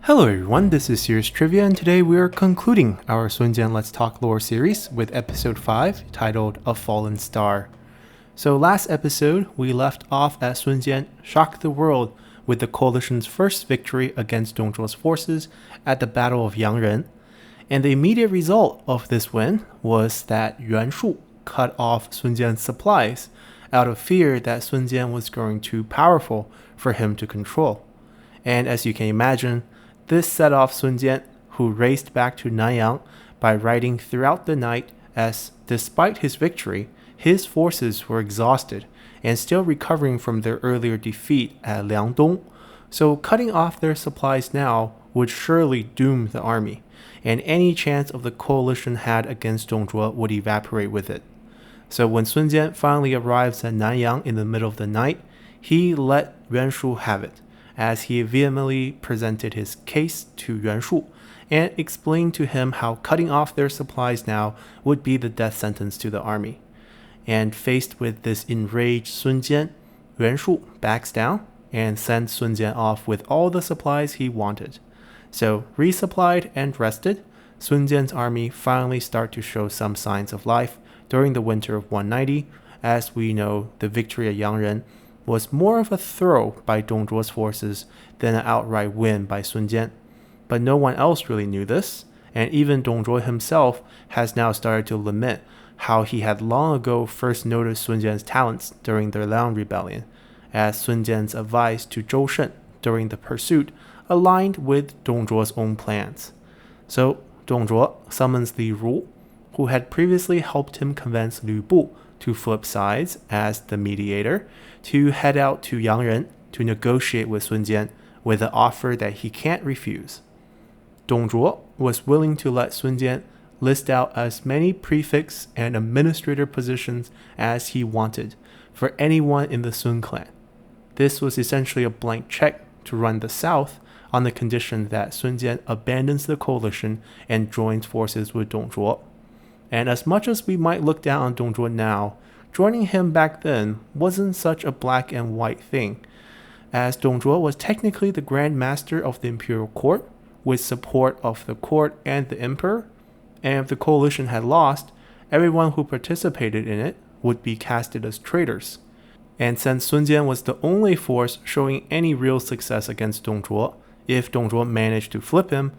Hello everyone, this is Serious Trivia, and today we are concluding our Sun Jian Let's Talk Lore series with episode 5, titled A Fallen Star. So last episode, we left off as Sun Jian shocked the world with the coalition's first victory against Dong Zhuo's forces at the Battle of Yangren, and the immediate result of this win was that Yuan Shu cut off Sun Jian's supplies out of fear that Sun Jian was growing too powerful for him to control. And as you can imagine, this set off Sun Jian, who raced back to Nanyang by riding throughout the night as, despite his victory, his forces were exhausted and still recovering from their earlier defeat at Liangdong, so cutting off their supplies now would surely doom the army, and any chance of the coalition had against Dong Zhuo would evaporate with it. So when Sun Jian finally arrives at Nanyang in the middle of the night, he let Yuan Shu have it, as he vehemently presented his case to Yuan Shu and explained to him how cutting off their supplies now would be the death sentence to the army. And faced with this enraged Sun Jian, Yuan Shu backs down and sends Sun Jian off with all the supplies he wanted. So, resupplied and rested, Sun Jian's army finally start to show some signs of life during the winter of 190. As we know, the victory at Yangren was more of a throw by Dong Zhuo's forces than an outright win by Sun Jian. But no one else really knew this, and even Dong Zhuo himself has now started to lament how he had long ago first noticed Sun Jian's talents during the Liang rebellion, as Sun Jian's advice to Zhou Shen during the pursuit aligned with Dong Zhuo's own plans. So Dong Zhuo summons Li Ru, who had previously helped him convince Lu Bu to flip sides as the mediator, to head out to Yangren to negotiate with Sun Jian with an offer that he can't refuse. Dong Zhuo was willing to let Sun Jian list out as many prefects and administrator positions as he wanted for anyone in the Sun clan. This was essentially a blank check to run the south on the condition that Sun Jian abandons the coalition and joins forces with Dong Zhuo. And as much as we might look down on Dong Zhuo now, joining him back then wasn't such a black and white thing, as Dong Zhuo was technically the Grand Master of the Imperial Court, with support of the court and the emperor, and if the coalition had lost, everyone who participated in it would be casted as traitors. And since Sun Jian was the only force showing any real success against Dong Zhuo, if Dong Zhuo managed to flip him,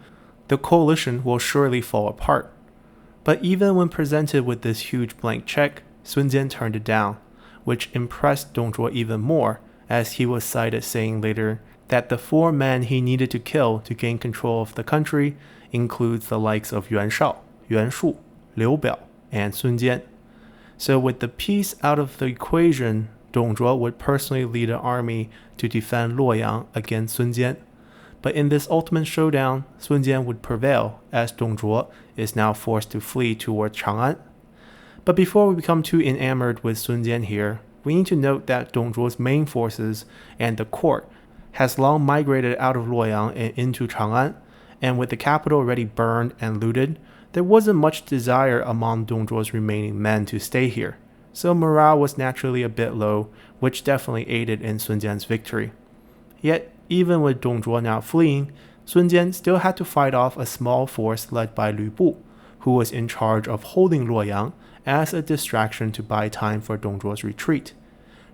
the coalition will surely fall apart. But even when presented with this huge blank check, Sun Jian turned it down, which impressed Dong Zhuo even more, as he was cited saying later that the 4 men he needed to kill to gain control of the country includes the likes of Yuan Shao, Yuan Shu, Liu Biao, and Sun Jian. So with the peace out of the equation, Dong Zhuo would personally lead an army to defend Luoyang against Sun Jian. But in this ultimate showdown, Sun Jian would prevail, as Dong Zhuo is now forced to flee toward Chang'an. But before we become too enamored with Sun Jian here, we need to note that Dong Zhuo's main forces and the court has long migrated out of Luoyang and into Chang'an, and with the capital already burned and looted, there wasn't much desire among Dong Zhuo's remaining men to stay here, so morale was naturally a bit low, which definitely aided in Sun Jian's victory. Yet, even with Dong Zhuo now fleeing, Sun Jian still had to fight off a small force led by Lu Bu, who was in charge of holding Luoyang as a distraction to buy time for Dong Zhuo's retreat.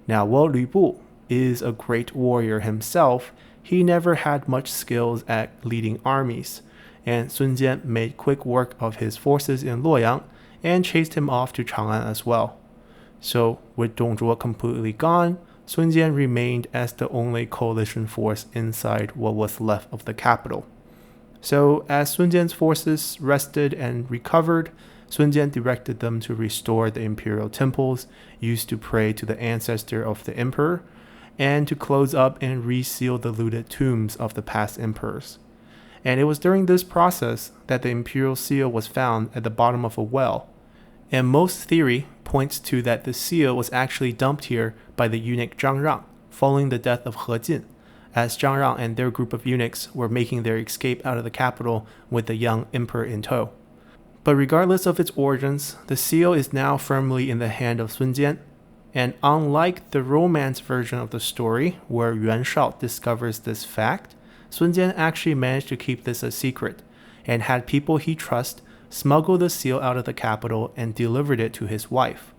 Now, while Lu Bu is a great warrior himself, he never had much skills at leading armies, and Sun Jian made quick work of his forces in Luoyang and chased him off to Chang'an as well. So, with Dong Zhuo completely gone, Sun Jian remained as the only coalition force inside what was left of the capital. So, as Sun Jian's forces rested and recovered, Sun Jian directed them to restore the imperial temples used to pray to the ancestor of the emperor, and to close up and reseal the looted tombs of the past emperors. And it was during this process that the imperial seal was found at the bottom of a well. And most theory points to that the seal was actually dumped here by the eunuch Zhang Rang following the death of He Jin, as Zhang Rang and their group of eunuchs were making their escape out of the capital with the young emperor in tow. But regardless of its origins, the seal is now firmly in the hand of Sun Jian, and unlike the romance version of the story where Yuan Shao discovers this fact, Sun Jian actually managed to keep this a secret and had people he trusts smuggle the seal out of the capital and delivered it to his wife.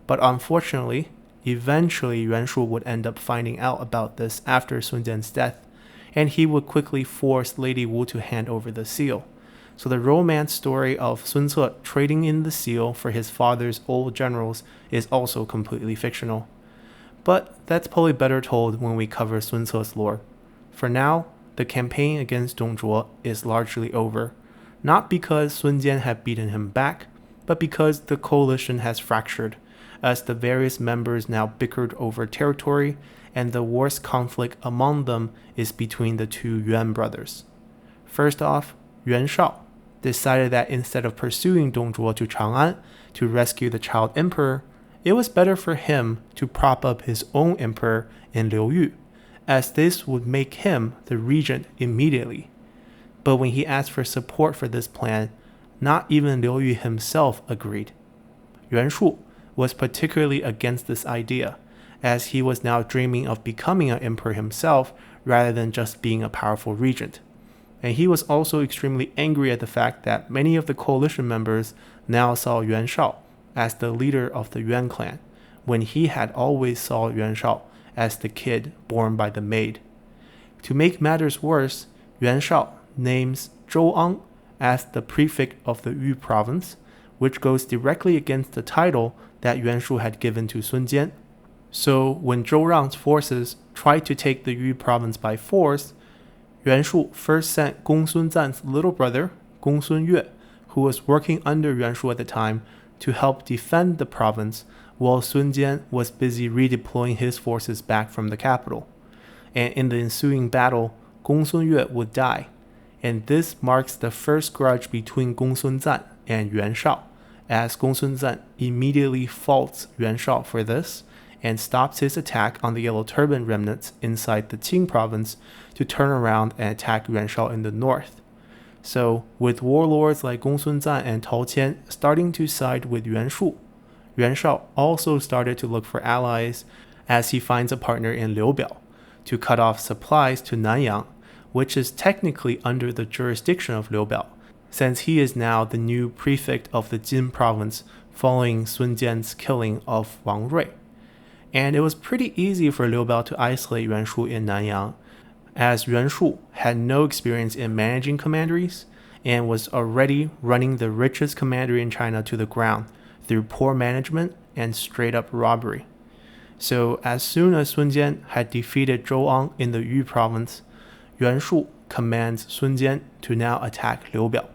But unfortunately, eventually Yuan Shu would end up finding out about this after Sun Jian's death, and he would quickly force Lady Wu to hand over the seal. So the romance story of Sun Ce trading in the seal for his father's old generals is also completely fictional. But that's probably better told when we cover Sun Ce's lore. For now, the campaign against Zhuo is largely over, not because Sun Jian had beaten him back, but because the coalition has fractured, as the various members now bickered over territory, and the worst conflict among them is between the two Yuan brothers. First off, Yuan Shao decided that instead of pursuing Zhuo to Chang'an to rescue the child emperor, it was better for him to prop up his own emperor in Liu Yu, as this would make him the regent immediately. But when he asked for support for this plan, not even Liu Yu himself agreed. Yuan Shu was particularly against this idea, as he was now dreaming of becoming an emperor himself rather than just being a powerful regent. And he was also extremely angry at the fact that many of the coalition members now saw Yuan Shao as the leader of the Yuan clan, when he had always saw Yuan Shao as the kid born by the maid. To make matters worse, Yuan Shao names Zhou as the prefect of the Yu province, which goes directly against the title that Yuan Shu had given to Sun Jian. So when Zhou forces tried to take the Yu province by force, Yuan Shu first sent Gong Sun Zan's little brother, Gong Sun Yue, who was working under Yuan Shu at the time, to help defend the province, while Sun Jian was busy redeploying his forces back from the capital. And in the ensuing battle, Gong Sun Yue would die, and this marks the first grudge between Gong Sun Zan and Yuan Shao, as Gong Sun Zan immediately faults Yuan Shao for this, and stops his attack on the Yellow Turban remnants inside the Qing province to turn around and attack Yuan Shao in the north. So, with warlords like Gong Sun Zan and Tao Qian starting to side with Yuan Shu, Yuan Shao also started to look for allies, as he finds a partner in Liu Biao to cut off supplies to Nanyang, which is technically under the jurisdiction of Liu Biao, since he is now the new prefect of the Jin province following Sun Jian's killing of Wang Rui. And it was pretty easy for Liu Biao to isolate Yuan Shu in Nanyang, as Yuan Shu had no experience in managing commanderies and was already running the richest commandery in China to the ground through poor management and straight-up robbery. So as soon as Sun Jian had defeated Zhou in the Yu province, Yuan Shu commands Sun Jian to now attack Liu Biao.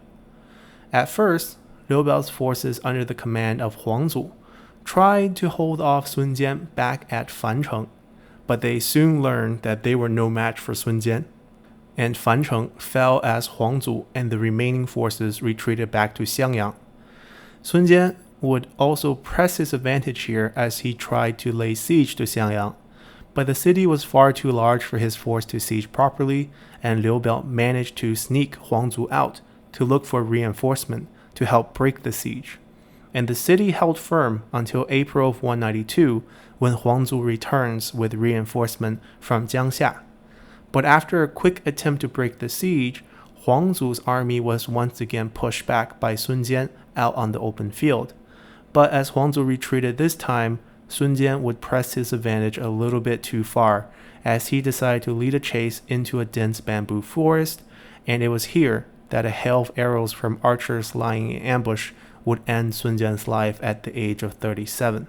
At first, Liu Biao's forces under the command of Huang Zu tried to hold off Sun Jian back at Fancheng, but they soon learned that they were no match for Sun Jian, and Fancheng fell as Huang Zu and the remaining forces retreated back to Xiangyang. Sun Jian would also press his advantage here as he tried to lay siege to Xiangyang, but the city was far too large for his force to siege properly, and Liu Biao managed to sneak Huang Zu out to look for reinforcement to help break the siege. And the city held firm until April of 192, when Huang Zu returns with reinforcement from Jiangxia. But after a quick attempt to break the siege, Huang Zu's army was once again pushed back by Sun Jian out on the open field. But as Huang Zu retreated this time, Sun Jian would press his advantage a little bit too far, as he decided to lead a chase into a dense bamboo forest, and it was here that a hail of arrows from archers lying in ambush would end Sun Jian's life at the age of 37.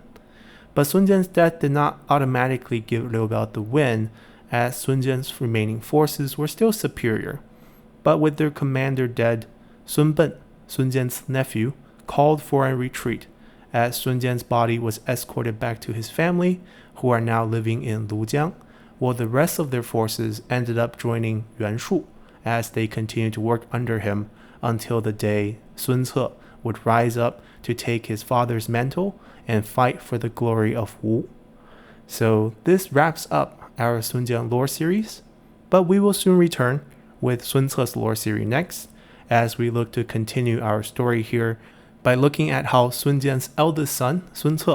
But Sun Jian's death did not automatically give Liu Biao the win, as Sun Jian's remaining forces were still superior. But with their commander dead, Sun Ben, Sun Jian's nephew, called for a retreat, as Sun Jian's body was escorted back to his family, who are now living in Lujiang, while the rest of their forces ended up joining Yuan Shu, as they continued to work under him until the day Sun Ce would rise up to take his father's mantle and fight for the glory of Wu. So this wraps up our Sun Jian lore series, but we will soon return with Sun Ce's lore series next, as we look to continue our story here by looking at how Sun Jian's eldest son, Sun Ce,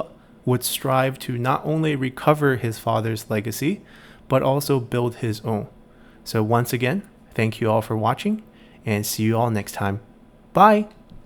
would strive to not only recover his father's legacy, but also build his own. So once again, thank you all for watching, and see you all next time. Bye!